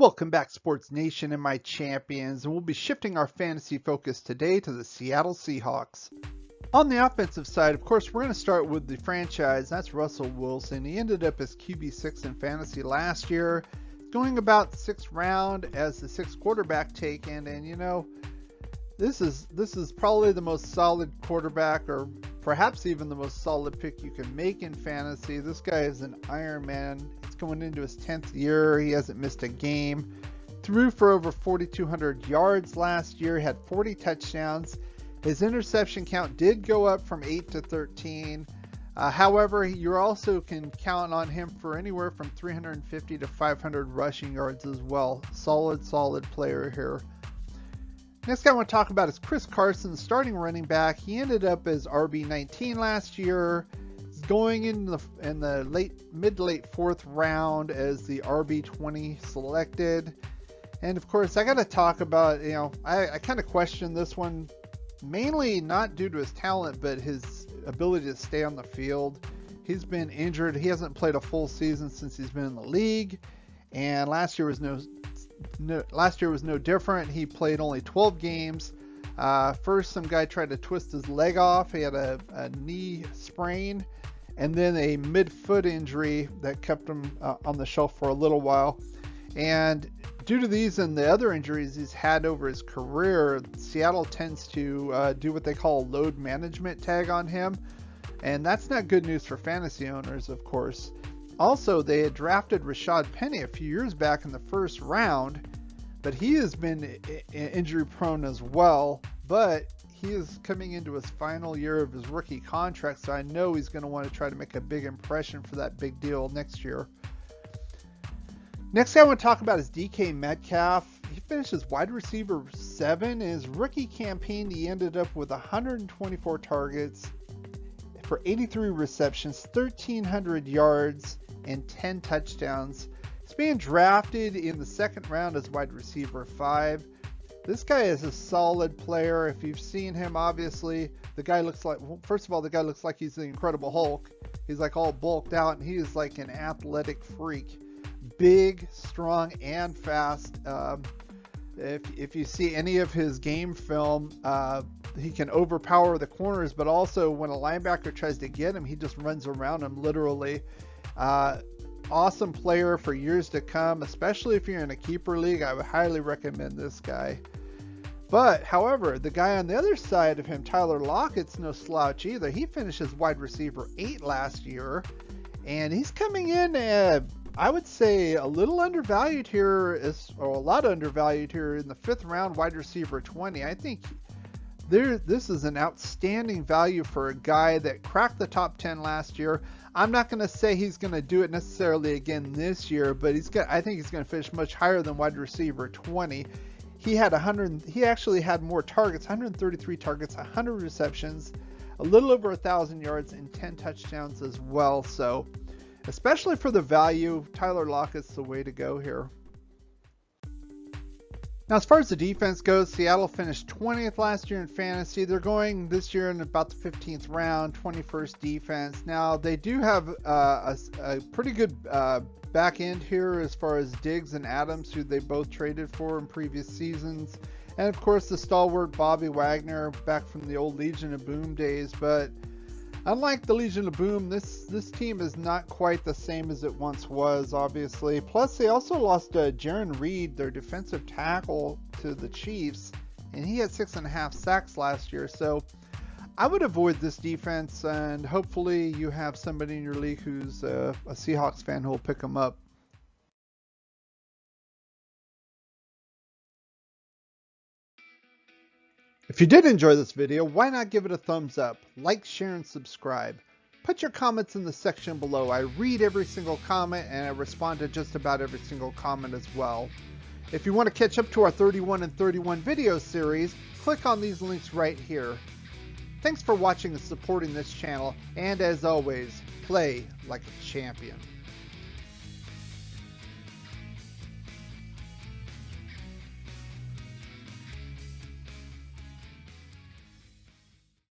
Welcome back, Sports Nation and my champions, and we'll be shifting our fantasy focus today to the Seattle Seahawks. On the offensive side, of course, we're going to start with the franchise. That's Russell Wilson. He ended up as QB6 in fantasy last year, going about 6th round as the 6th quarterback taken, and you know, this is probably the most solid quarterback, or perhaps even the most solid pick you can make in fantasy. This guy is an Iron Man. He's going into his 10th year. He hasn't missed a game. Threw for over 4,200 yards last year. Had 40 touchdowns. His interception count did go up from 8 to 13. However, you also can count on him for anywhere from 350 to 500 rushing yards as well. Solid player here. Next guy I want to talk about is Chris Carson, starting running back. He ended up as RB19 last year. He's going in the mid to late 4th round as the RB20 selected. And of course, I got to talk about, I kind of question this one, mainly not due to his talent, but his ability to stay on the field. He's been injured. He hasn't played a full season since he's been in the league, and last year was no different. He played only 12 games. First, some guy tried to twist his leg off. He had a knee sprain, and then a mid-foot injury that kept him on the shelf for a little while. And due to these and the other injuries he's had over his career, Seattle tends to do what they call a load management tag on him, and that's not good news for fantasy owners, of course. Also, they had drafted Rashad Penny a few years back in the 1st round, but he has been injury prone as well. But he is coming into his final year of his rookie contract, so I know he's going to want to try to make a big impression for that big deal next year. Next guy I want to talk about is DK Metcalf. He finished as wide receiver 7. In his rookie campaign, he ended up with 124 targets for 83 receptions, 1,300 yards, and 10 touchdowns. He's being drafted in the 2nd round as wide receiver 5. This guy is a solid player. If you've seen him, obviously, the guy looks like, first of all, the guy looks like he's the Incredible Hulk. He's like all bulked out, and he is like an athletic freak. Big, strong, and fast. If you see any of his game film, he can overpower the corners, but also when a linebacker tries to get him, he just runs around him literally. Awesome player for years to come, especially if you're in a keeper league. I would highly recommend this guy. But, however, the guy on the other side of him, Tyler Lockett's no slouch either. He finishes wide receiver 8 last year, and he's coming in I would say a little undervalued here, or a lot undervalued here in the 5th round, wide receiver 20. I think this is an outstanding value for a guy that cracked the top 10 last year. I'm not going to say he's going to do it necessarily again this year, but I think he's going to finish much higher than wide receiver 20. He actually had more targets, 133 targets, 100 receptions, a little over 1,000 yards, and 10 touchdowns as well. So, especially for the value, Tyler Lockett's the way to go here. Now, as far as the defense goes, Seattle finished 20th last year in fantasy. They're going this year in about the 15th round, 21st defense. Now, they do have a pretty good back end here as far as Diggs and Adams, who they both traded for in previous seasons. And, of course, the stalwart Bobby Wagner back from the old Legion of Boom days. But unlike the Legion of Boom, this team is not quite the same as it once was, obviously. Plus, they also lost Jaron Reed, their defensive tackle, to the Chiefs, and he had 6.5 sacks last year. So I would avoid this defense, and hopefully you have somebody in your league who's a Seahawks fan who will pick them up. If you did enjoy this video, why not give it a thumbs up, like, share, and subscribe. Put your comments in the section below. I read every single comment and I respond to just about every single comment as well. If you want to catch up to our 31 and 31 video series, click on these links right here. Thanks for watching and supporting this channel, and as always, play like a champion.